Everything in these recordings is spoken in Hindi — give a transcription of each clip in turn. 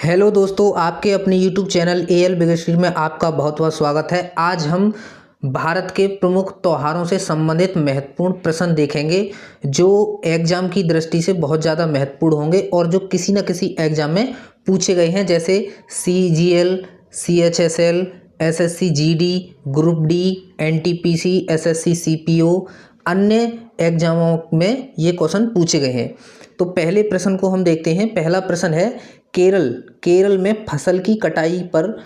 हेलो दोस्तों, आपके अपने YouTube channel AL big screen में आपका बहुत बहुत स्वागत है। आज हम भारत के प्रमुख त्योहारों से संबंधित महत्वपूर्ण प्रश्न देखेंगे जो एग्जाम की दृष्टि से बहुत ज़्यादा महत्वपूर्ण होंगे और जो किसी न किसी एग्जाम में पूछे गए हैं, जैसे CGL, CHSL, SSC GD, group D, NTPC, SSC CPO, अन्य एग्जामों में ये क्वेश्चन पूछे गए हैं। तो पहले प्रश्न को हम देखते हैं। पहला प्रश्न है, केरल में फसल की कटाई पर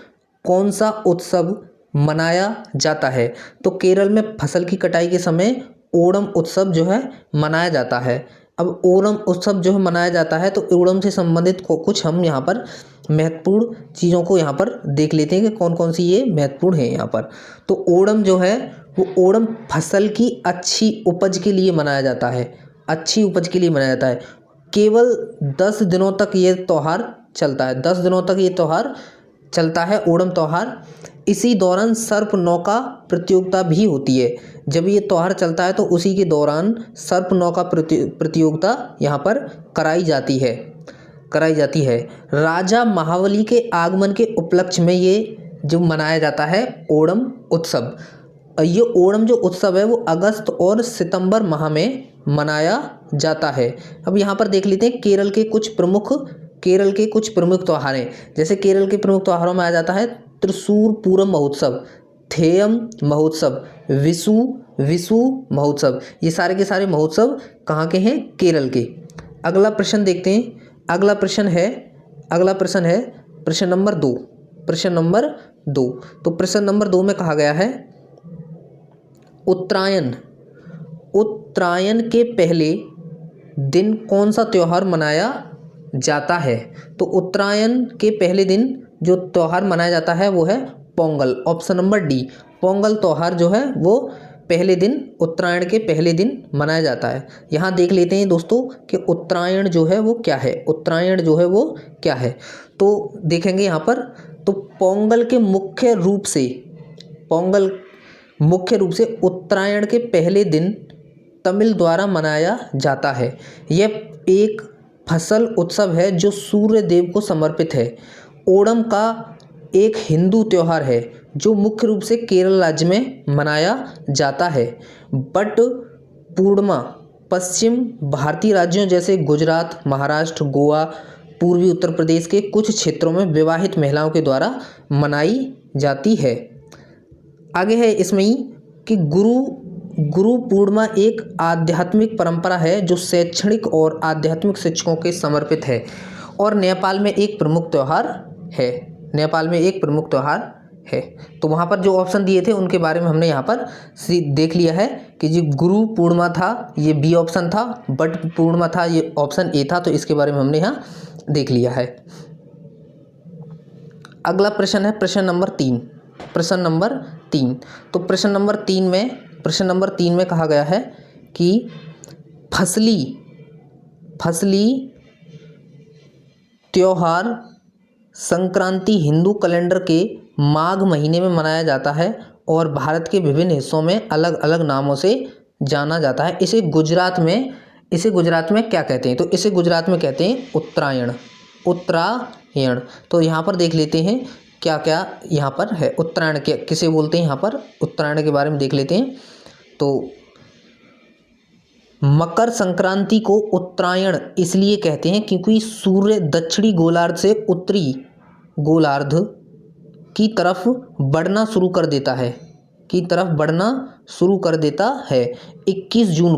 कौन सा उत्सव मनाया जाता है? तो केरल में फसल की कटाई के समय ओणम उत्सव जो है मनाया जाता है। अब ओणम उत्सव जो है मनाया जाता है, तो ओणम से संबंधित कुछ हम यहाँ पर महत्वपूर्ण चीज़ों को यहाँ पर देख लेते हैं कि कौन कौन सी ये महत्वपूर्ण है यहाँ पर। तो ओणम जो है वो ओणम फसल की अच्छी उपज के लिए मनाया जाता है। अच्छी उपज के लिए मनाया जाता है। केवल 10 दिनों तक ये त्यौहार चलता है। 10 दिनों तक ये त्यौहार चलता है, ओणम त्यौहार। इसी दौरान सर्प नौका प्रतियोगिता भी होती है। जब ये त्यौहार चलता है तो उसी के दौरान सर्प नौका प्रतियोगिता यहाँ पर कराई जाती है। राजा महाबली के आगमन के उपलक्ष्य में ये जो मनाया जाता है ओणम उत्सव। ये ओणम जो उत्सव है वो अगस्त और सितंबर माह में मनाया जाता है। अब यहाँ पर देख लेते हैं केरल के कुछ प्रमुख त्यौहार हैं। जैसे केरल के प्रमुख त्योहारों में आ जाता है त्रिशूर पूरम महोत्सव, थेयम महोत्सव, विशु महोत्सव। ये सारे के सारे महोत्सव कहाँ के हैं? केरल के। अगला प्रश्न देखते हैं। अगला प्रश्न है प्रश्न नंबर 2। तो प्रश्न नंबर 2 में कहा गया है, उत्तरायण के पहले दिन कौन सा त्यौहार मनाया जाता है? तो उत्तरायण के पहले दिन जो त्यौहार मनाया जाता है वो है Pongal. Option number D, Pongal त्यौहार जो है वो पहले दिन, उत्तरायण के पहले दिन मनाया जाता है। यहाँ देख लेते हैं दोस्तों कि उत्तरायण जो है वो क्या है। तो देखेंगे यहाँ पर, तो पोंगल मुख्य रूप से उत्तरायण के पहले दिन तमिल द्वारा मनाया जाता है। यह एक फसल उत्सव है जो सूर्य देव को समर्पित है। ओणम का एक हिंदू त्यौहार है जो मुख्य रूप से केरल राज्य में मनाया जाता है। बट पूर्णिमा पश्चिम भारतीय राज्यों जैसे गुजरात, महाराष्ट्र, गोवा, पूर्वी उत्तर प्रदेश के कुछ क्षेत्रों में विवाहित महिलाओं के द्वारा मनाई जाती है। आगे है इसमें ही कि गुरु पूर्णिमा एक आध्यात्मिक परंपरा है जो शैक्षणिक और आध्यात्मिक शिक्षकों के समर्पित है और नेपाल में एक प्रमुख त्यौहार है। तो वहाँ पर जो ऑप्शन दिए थे उनके बारे में हमने यहाँ पर देख लिया है कि जो गुरु पूर्णिमा था ये बी ऑप्शन था, बट पूर्णिमा था ये ऑप्शन ए था। तो इसके बारे में हमने यहाँ देख लिया है। अगला प्रश्न है प्रश्न नंबर 3। तो प्रश्न नंबर 3 में कहा गया है कि फसली त्योहार संक्रांति हिंदू कैलेंडर के माघ महीने में मनाया जाता है और भारत के विभिन्न हिस्सों में अलग अलग नामों से जाना जाता है। इसे गुजरात में क्या कहते हैं? तो इसे गुजरात में कहते हैं उत्तरायण। तो यहाँ पर देख लेते हैं क्या क्या यहाँ पर है। उत्तरायण किसे बोलते हैं? यहाँ पर उत्तरायण के बारे में देख लेते हैं। तो मकर संक्रांति को उत्तरायण इसलिए कहते हैं क्योंकि सूर्य दक्षिणी गोलार्ध से उत्तरी गोलार्ध की तरफ बढ़ना शुरू कर देता है। 21 जून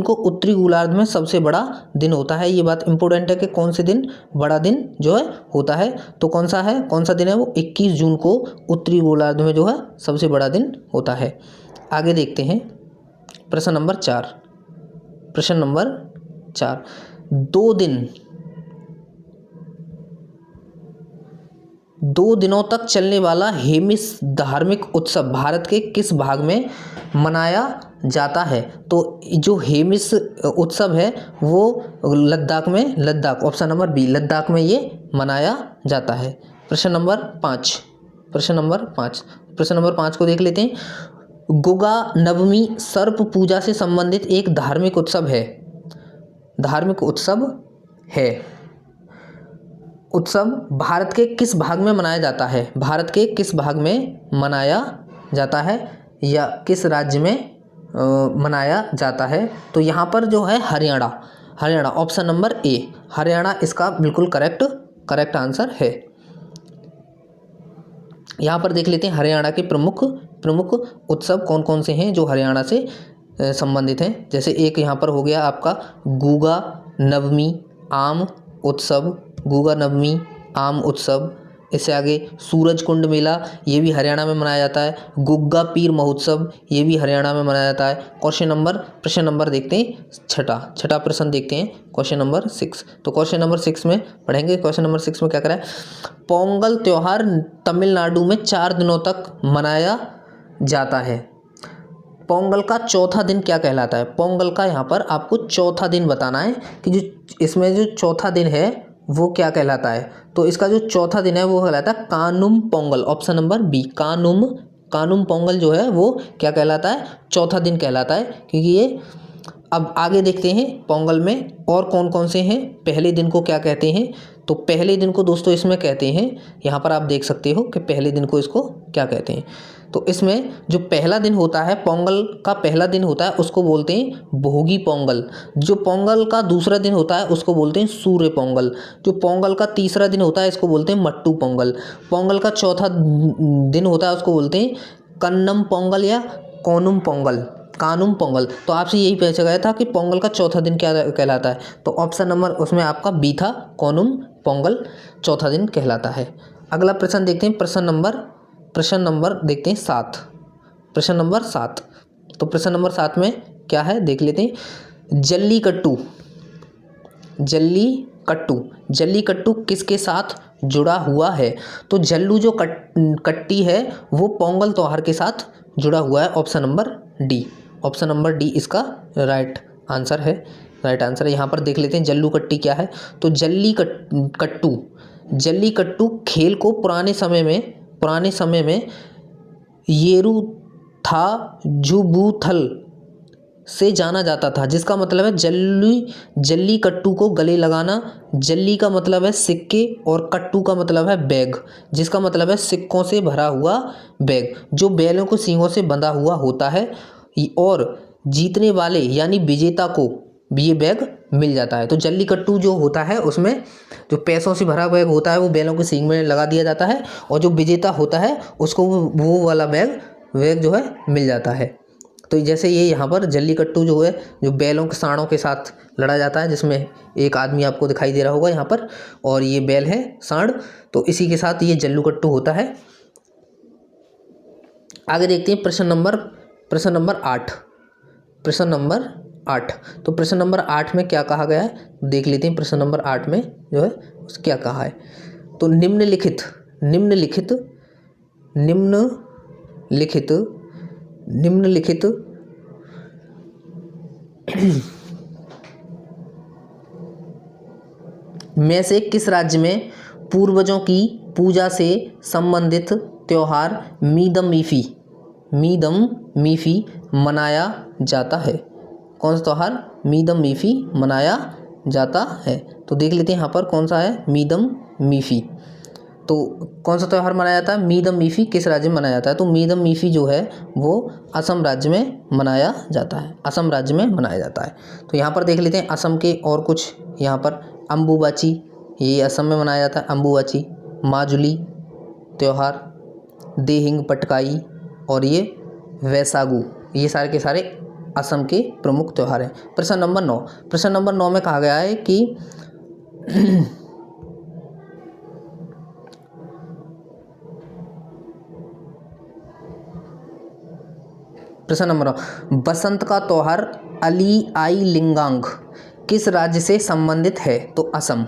को उत्तरी गोलार्ध में सबसे बड़ा दिन होता है। ये बात इंपॉर्टेंट है कि कौन से दिन बड़ा दिन जो है होता है। तो कौन सा दिन है वो? 21 जून को उत्तरी गोलार्ध में जो है सबसे बड़ा दिन होता है। आगे देखते हैं प्रश्न नंबर 4। 2 दिनों तक चलने वाला हेमिस धार्मिक उत्सव भारत के किस भाग में मनाया जाता है? तो जो हेमिस उत्सव है वो Ladakh, option number b, Ladakh में ये मनाया जाता है। प्रश्न नंबर 5 को देख लेते हैं। गुगा नवमी सर्प पूजा से संबंधित एक धार्मिक उत्सव है। उत्सव भारत के किस भाग में मनाया जाता है? भारत के किस भाग में मनाया जाता है या किस राज्य में मनाया जाता है? तो यहाँ पर जो है Haryana, Haryana option number A, Haryana इसका बिल्कुल करेक्ट आंसर है। यहाँ पर देख लेते हैं हरियाणा के प्रमुख उत्सव कौन कौन से हैं जो हरियाणा से संबंधित हैं। जैसे एक यहाँ पर हो गया आपका गुगा नवमी आम उत्सव, गुगा नवमी आम उत्सव। इससे आगे सूरज कुंड मेला, ये भी हरियाणा में मनाया जाता है। गुग्गा पीर महोत्सव, ये भी हरियाणा में मनाया जाता है। प्रश्न नंबर देखते हैं छठा प्रश्न देखते हैं, क्वेश्चन नंबर 6। तो क्वेश्चन नंबर 6 में पढ़ेंगे। क्वेश्चन नंबर 6 में क्या करा है? पोंगल त्योहार तमिलनाडु में 4 दिनों तक मनाया जाता है। पोंगल का चौथा दिन क्या कहलाता है? पोंगल का यहाँ पर आपको चौथा दिन बताना है कि जो इसमें जो चौथा दिन है वो क्या कहलाता है। तो इसका जो चौथा दिन है वो कहलाता है Kaanum Pongal, option number b, Kaanum Pongal जो है वो क्या कहलाता है? चौथा दिन कहलाता है। क्योंकि ये अब आगे देखते हैं पोंगल में और कौन कौन से हैं। पहले दिन को क्या कहते हैं? तो पहले दिन को दोस्तों इसमें कहते हैं, यहाँ पर आप देख सकते हो कि पहले दिन को इसको क्या कहते हैं। तो इसमें जो पहला दिन होता है, पोंगल का पहला दिन होता है, उसको बोलते हैं भोगी पोंगल। जो पोंगल का दूसरा दिन होता है उसको बोलते हैं सूर्य पोंगल। जो पोंगल का तीसरा दिन होता है इसको बोलते हैं मट्टू पोंगल। पोंगल का चौथा दिन होता है उसको बोलते हैं कन्नम पोंगल या कानुम पोंगल। तो आपसे यही पूछा गया था कि पोंगल का चौथा दिन क्या कहलाता है। तो ऑप्शन नंबर उसमें आपका बी था, कानुम पोंगल चौथा दिन कहलाता है। अगला प्रश्न देखते हैं, प्रश्न नंबर देखते हैं 7। प्रश्न नंबर 7। तो प्रश्न नंबर 7 में क्या है देख लेते हैं। जल्लीकट्टू किसके साथ जुड़ा हुआ है? तो जल्लू जो कट्टी है वो पोंगल त्योहार के साथ जुड़ा हुआ है। ऑप्शन नंबर डी इसका राइट आंसर है। यहाँ पर देख लेते हैं जल्लू कट्टी क्या है। तो जल्लीकट्टू खेल को पुराने समय में येरुथाजुबुथल से जाना जाता था, जिसका मतलब है जल्लीकट्टू को गले लगाना। जल्ली का मतलब है सिक्के और कट्टू का मतलब है बैग, जिसका मतलब है सिक्कों से भरा हुआ बैग जो बैलों को सींगों से बंधा हुआ होता है और जीतने वाले यानी विजेता को ये बैग मिल जाता है। तो जल्लीकट्टू जो होता है उसमें जो पैसों से भरा बैग होता है वो बैलों के सींग में लगा दिया जाता है और जो विजेता होता है उसको वो वाला बैग जो है मिल जाता है। तो जैसे ये यहाँ पर जल्लीकट्टू जो है जो बैलों के साँड़ों के साथ लड़ा जाता है, जिसमें एक आदमी आपको दिखाई दे रहा होगा यहाँ पर और ये बैल है साँड़, तो इसी के साथ ये जल्लीकट्टू होता है। आगे देखते हैं प्रश्न नंबर 8। तो प्रश्न नंबर 8 में क्या कहा गया है देख लेते हैं। प्रश्न नंबर 8 में जो है क्या कहा है। तो निम्नलिखित में से किस राज्य में पूर्वजों की पूजा से संबंधित त्योहार मीदम मीफी मनाया जाता है? कौन सा त्योहार मीदम मीफी मनाया जाता है? तो देख लेते हैं यहाँ पर कौन सा है मीदम मीफी। तो कौन सा त्यौहार मनाया जाता है? मीदम मीफी किस राज्य में मनाया जाता है? तो मीदम मीफी जो है वो असम राज्य में मनाया जाता है। तो यहाँ पर देख लेते हैं असम के और कुछ। यहाँ पर अम्बुबाची, ये असम में मनाया जाता है। अम्बुबाची, माजुली त्यौहार, देहिंग पटकाई और ये वैसागु, ये सारे के सारे असम के प्रमुख त्यौहार हैं। प्रश्न नंबर 9 में कहा गया है कि प्रश्न नंबर 9, बसंत का त्यौहार अली आई लिंगांग किस राज्य से संबंधित है? तो असम,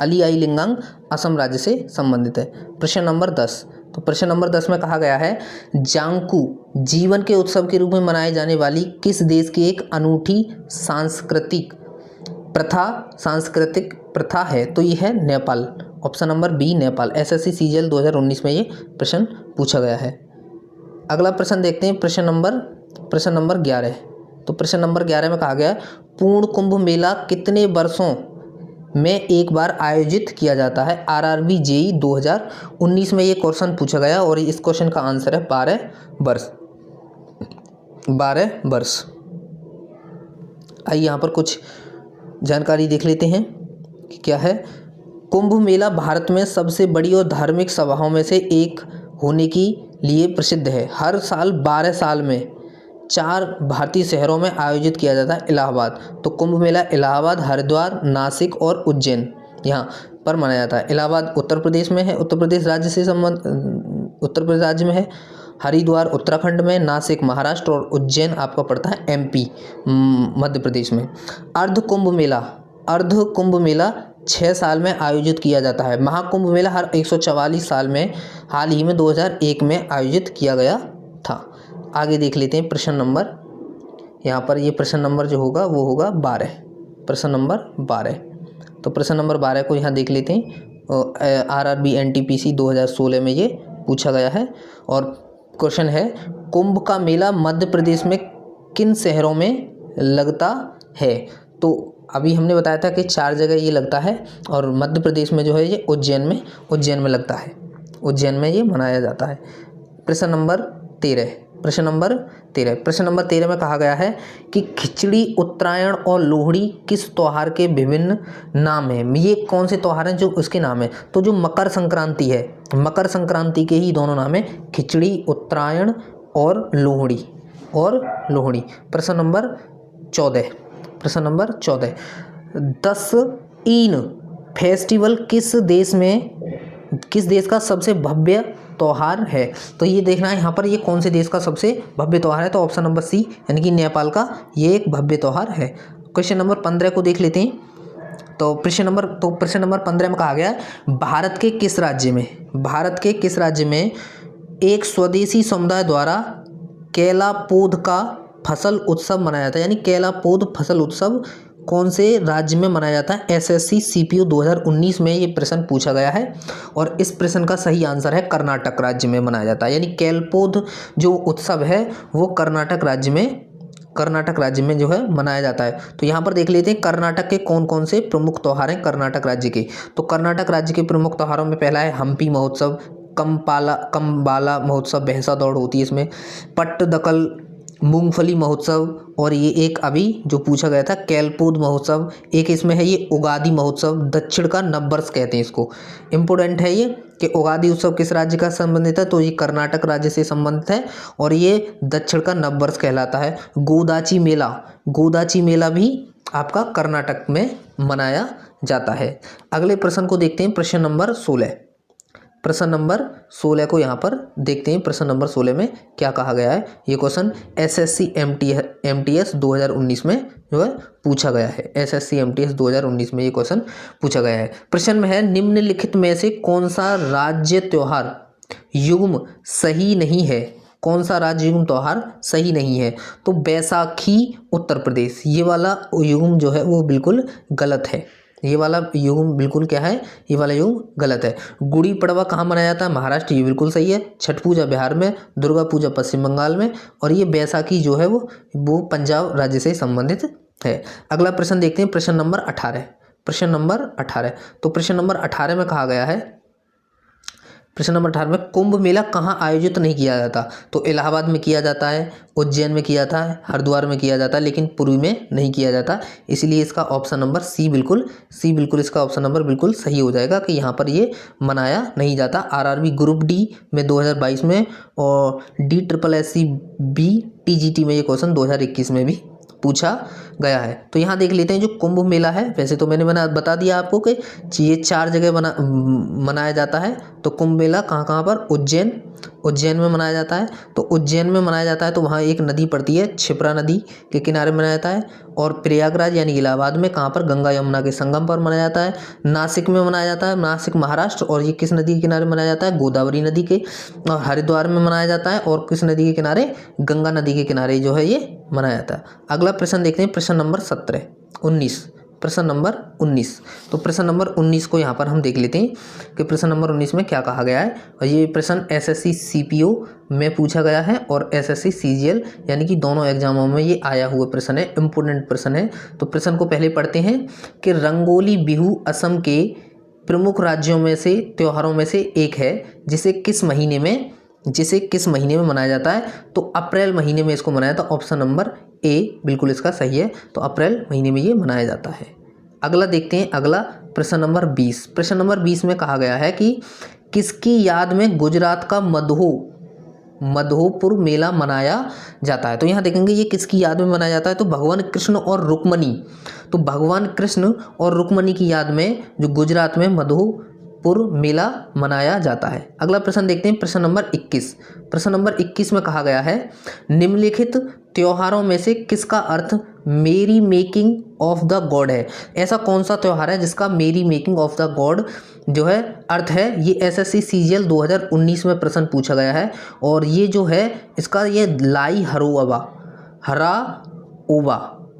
अली आई लिंगांग असम राज्य से संबंधित है। प्रश्न नंबर 10, तो प्रश्न नंबर 10 में कहा गया है जांकू जीवन के उत्सव के रूप में मनाई जाने वाली किस देश की एक अनूठी सांस्कृतिक प्रथा है? तो ये है Nepal. Option number b Nepal. SSC CGL 2019 में ये प्रश्न पूछा गया है। अगला प्रश्न देखते हैं प्रश्न नंबर 11। तो प्रश्न नंबर 11 में कहा गया पूर्ण कुंभ मेला कितने वर्षों में एक बार आयोजित किया जाता है? आरआरबी जेई 2019 में ये क्वेश्चन पूछा गया और इस क्वेश्चन का आंसर है 12 वर्ष। 12 वर्ष। आइए यहाँ पर कुछ जानकारी देख लेते हैं कि क्या है। कुंभ मेला भारत में सबसे बड़ी और धार्मिक सभाओं में से एक होने के लिए प्रसिद्ध है। हर साल 12 साल में 4 भारतीय शहरों में आयोजित किया जाता है। इलाहाबाद, तो कुंभ मेला इलाहाबाद, हरिद्वार, नासिक और उज्जैन यहाँ पर मनाया जाता है। इलाहाबाद उत्तर प्रदेश में है, उत्तर प्रदेश राज्य से उत्तर प्रदेश राज्य में है। हरिद्वार उत्तराखंड में, नासिक महाराष्ट्र और उज्जैन आपका पड़ता है एमपी मध्य प्रदेश में। अर्ध कुंभ मेला 6 साल में आयोजित किया जाता है। महाकुंभ मेला हर 144 साल में हाल ही में 2001 में आयोजित किया गया था। आगे देख लेते हैं प्रश्न नंबर, यहाँ पर ये प्रश्न नंबर जो होगा वो होगा 12, प्रश्न नंबर 12। तो प्रश्न नंबर 12 को यहाँ देख लेते हैं। आरआरबी एनटीपीसी 2016 में ये पूछा गया है और क्वेश्चन है, कुंभ का मेला मध्य प्रदेश में किन शहरों में लगता है? तो अभी हमने बताया था कि 4 जगह ये लगता है और मध्य प्रदेश में जो है ये उज्जैन में लगता है। उज्जैन में ये मनाया जाता है। प्रश्न नंबर 13 में कहा गया है कि खिचड़ी, उत्तरायण और लोहड़ी किस त्योहार के विभिन्न नाम हैं? ये कौन से त्योहार हैं जो उसके नाम है? तो जो मकर संक्रांति है, मकर संक्रांति के ही दोनों नाम है, खिचड़ी, उत्तरायण और लोहड़ी। प्रश्न नंबर 14, 10 ईन फेस्टिवल किस देश का सबसे भव्य त्योहार है? तो ये देखना है यहाँ पर ये कौन से देश का सबसे भव्य त्योहार है। तो ऑप्शन नंबर सी यानी कि नेपाल का ये एक भव्य त्योहार है। क्वेश्चन नंबर 15 को देख लेते हैं। तो प्रश्न नंबर 15 में कहा गया है, भारत के किस राज्य में एक स्वदेशी समुदाय द्वारा केलापोद का फसल उत्सव मनाया जाता है? यानी केलापोद फसल उत्सव कौन से राज्य में मनाया जाता है? एसएससी सीपीयू 2019 में ये प्रश्न पूछा गया है और इस प्रश्न का सही आंसर है कर्नाटक राज्य में मनाया जाता है। यानी केलपोद जो उत्सव है वो कर्नाटक राज्य में जो है मनाया जाता है। तो यहाँ पर देख लेते हैं कर्नाटक के कौन कौन से प्रमुख त्योहार हैं कर्नाटक राज्य के। तो कर्नाटक राज्य के प्रमुख त्योहारों में पहला है हम्पी महोत्सव, कंबाला महोत्सव, भैंसा दौड़ होती है इसमें, पट्टदकल मूंगफली महोत्सव और ये एक अभी जो पूछा गया था केलपोद महोत्सव, एक इसमें है ये उगादी महोत्सव, दक्षिण का नववर्ष कहते हैं इसको। इम्पोर्टेंट है ये कि उगादी उत्सव किस राज्य का संबंधित है? तो ये कर्नाटक राज्य से संबंधित है और ये दक्षिण का नववर्ष कहलाता है। गोदाची मेला भी आपका कर्नाटक में मनाया जाता है। अगले प्रश्न को देखते हैं, प्रश्न नंबर 16 को यहाँ पर देखते हैं। प्रश्न नंबर 16 में क्या कहा गया है? ये क्वेश्चन एसएससी एमटीएस 2019 में जो है पूछा गया है। एसएससी एमटीएस 2019 में ये क्वेश्चन पूछा गया है। प्रश्न में है, निम्नलिखित में से कौन सा राज्य त्योहार युग्म सही नहीं है? कौन सा राज्य युग्म त्योहार सही नहीं है? तो बैसाखी उत्तर प्रदेश, ये वाला युग्म जो है वो बिल्कुल गलत है। ये वाला युग्म बिल्कुल क्या है? ये वाला युग्म गलत है। गुड़ी पड़वा कहाँ मनाया जाता है? महाराष्ट्र, ये बिल्कुल सही है। छठ पूजा बिहार में, दुर्गा पूजा पश्चिम बंगाल में और ये बैसाखी जो है वो पंजाब राज्य से संबंधित है। अगला प्रश्न देखते हैं, प्रश्न नंबर 18। तो प्रश्न नंबर 18 में कहा गया है, प्रश्न नंबर 18 में कुंभ मेला कहाँ आयोजित नहीं किया जाता? तो इलाहाबाद में किया जाता है, उज्जैन में किया जाता है, हरिद्वार में किया जाता है, लेकिन पुरी में नहीं किया जाता। इसलिए इसका ऑप्शन नंबर सी बिल्कुल इसका ऑप्शन नंबर बिल्कुल सही हो जाएगा कि यहाँ पर ये मनाया नहीं जाता। आरआरबी ग्रुप डी में 2022 में और DSSC B TGT में ये क्वेश्चन 2021 में भी पूछा गया है। तो यहाँ देख लेते हैं जो कुंभ मेला है, वैसे तो मैंने बता दिया आपको कि ये 4 जगह मनाया जाता है। तो कुंभ मेला कहाँ पर? उज्जैन में मनाया जाता है। तो उज्जैन में मनाया जाता है तो वहाँ एक नदी पड़ती है, क्षिप्रा नदी के किनारे मनाया जाता है। और प्रयागराज यानी इलाहाबाद में कहाँ पर? गंगा यमुना के संगम पर मनाया जाता है। नासिक में मनाया जाता है, नासिक महाराष्ट्र, और ये किस नदी के किनारे मनाया जाता है? गोदावरी नदी के। और हरिद्वार में मनाया जाता है और किस नदी के किनारे? गंगा नदी के किनारे जो है ये मनाया जाता है। अगला प्रश्न देखते हैं, प्रश्न नंबर 19 प्रश्न नंबर 19। तो प्रश्न नंबर 19 को यहाँ पर हम देख लेते हैं कि प्रश्न नंबर 19 में क्या कहा गया है। और ये प्रश्न एसएससी सीपीओ में पूछा गया है और एसएससी सीजीएल यानी कि दोनों एग्जामों में ये आया हुआ प्रश्न है, इम्पोर्टेंट प्रश्न है। तो प्रश्न को पहले पढ़ते हैं कि रंगोली बिहू असम के प्रमुख राज्यों में से त्योहारों में से एक है जिसे किस महीने में मनाया जाता है। तो अप्रैल महीने में इसको मनाया जाता है। ऑप्शन नंबर ए बिल्कुल इसका सही है। तो अप्रैल महीने में ये मनाया जाता है। अगला देखते हैं, अगला प्रश्न नंबर 20। प्रश्न नंबर 20 में कहा गया है कि किसकी याद में गुजरात का मधोपुर मेला मनाया जाता है। तो यहाँ देखेंगे ये किसकी याद में मनाया जाता है। तो भगवान कृष्ण और रुक्मणी, तो भगवान कृष्ण और रुक्मणी की याद में जो गुजरात में मधोपुर मेला मनाया जाता है। अगला प्रश्न देखते हैं, प्रश्न नंबर 21। प्रश्न नंबर 21 में कहा गया है निम्नलिखित त्योहारों में से किसका अर्थ मेरी मेकिंग ऑफ द गॉड है। ऐसा कौन सा त्योहार है जिसका मेरी मेकिंग ऑफ द गॉड जो है अर्थ है। ये एसएससी सीजीएल 2019 में प्रश्न पूछा गया है और ये जो है इसका ये लाई हरोवा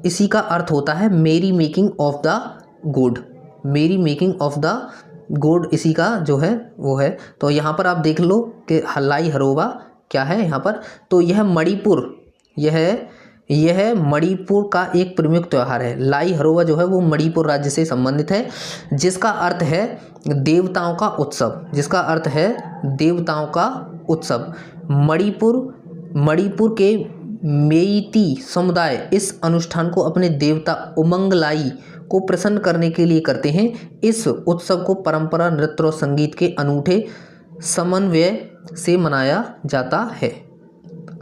इसी का अर्थ होता है मेरी मेकिंग ऑफ द गॉड। मेरी मेकिंग ऑफ द गॉड इसी का जो है वो है। तो यहाँ पर आप देख लो कि लाई हरोवा क्या है यहाँ पर। तो यह मणिपुर का एक प्रमुख त्यौहार है। लाई हरोवा जो है वो मणिपुर राज्य से संबंधित है जिसका अर्थ है देवताओं का उत्सव। मणिपुर के मेइती समुदाय इस अनुष्ठान को अपने देवता उमंगलाई को प्रसन्न करने के लिए करते हैं। इस उत्सव को परंपरा, नृत्य और संगीत के अनूठे समन्वय से मनाया जाता है।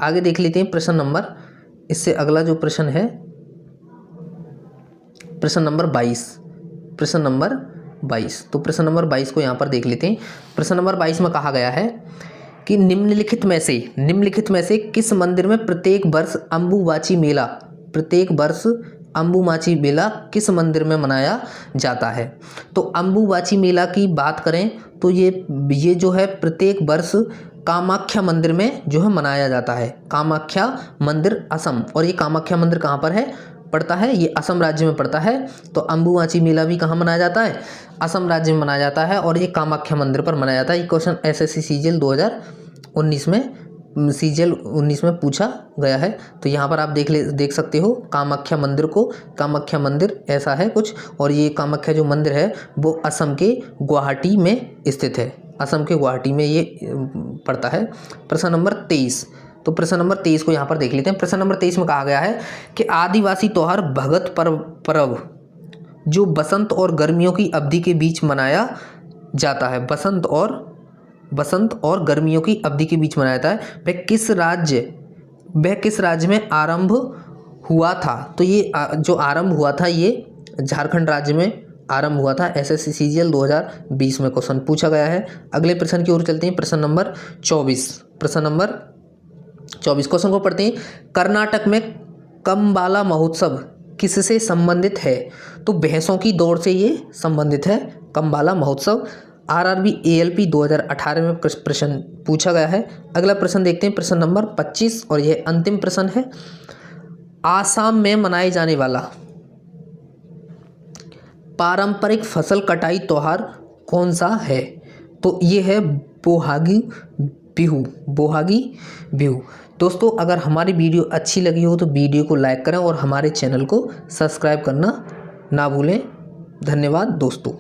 आगे देख लेते हैं प्रश्न नंबर, इससे अगला जो प्रश्न है प्रश्न नंबर 22। तो प्रश्न नंबर 22 को यहाँ पर देख लेते हैं। प्रश्न नंबर 22 में कहा गया है कि निम्नलिखित में से किस मंदिर में प्रत्येक वर्ष अंबुबाची मेला किस मंदिर में मनाया जाता है। तो अंबुबाची मेला की बात करें तो ये जो है प्रत्येक वर्ष कामाख्या मंदिर में जो है मनाया जाता है। कामाख्या मंदिर असम, और ये कामाख्या मंदिर कहाँ पर पड़ता है, ये असम राज्य में पड़ता है। तो अंबुबाची मेला भी कहाँ मनाया जाता है, असम राज्य में मनाया जाता है और ये कामाख्या मंदिर पर मनाया जाता है। ये क्वेश्चन एसएससी सीजीएल 2019 में पूछा गया है। तो यहाँ पर आप देख सकते हो कामाख्या मंदिर ऐसा है कुछ, और ये कामाख्या जो मंदिर है वो असम के गुवाहाटी में स्थित है। असम के गुवाहाटी में ये पड़ता है। प्रश्न नंबर 23। तो प्रश्न नंबर 23 को यहाँ पर देख लेते हैं। प्रश्न नंबर 23 में कहा गया है कि आदिवासी त्योहार भगत पर्व जो बसंत और गर्मियों की अवधि के बीच मनाया जाता है। बसंत और गर्मियों की अवधि के बीच मनाया जाता है। वह किस राज्य में आरंभ हुआ था। तो ये जो आरंभ हुआ था ये झारखंड राज्य में आरंभ हुआ था। एसएससी सीजीएल 2020 में क्वेश्चन पूछा गया है। अगले प्रश्न की ओर चलते हैं। प्रश्न नंबर 24 क्वेश्चन को पढ़ते हैं। कर्नाटक में कम्बाला महोत्सव किससे संबंधित है। तो भैंसों की दौड़ से ये संबंधित है कम्बाला महोत्सव। आरआरबी एएलपी 2018 में प्रश्न पूछा गया है। अगला प्रश्न देखते हैं, प्रश्न नंबर 25 और यह अंतिम प्रश्न है। आसाम में मनाए जाने वाला पारंपरिक फसल कटाई त्योहार कौन सा है। तो ये है बोहागी बिहू। दोस्तों अगर हमारी वीडियो अच्छी लगी हो तो वीडियो को लाइक करें और हमारे चैनल को सब्सक्राइब करना ना भूलें। धन्यवाद दोस्तों।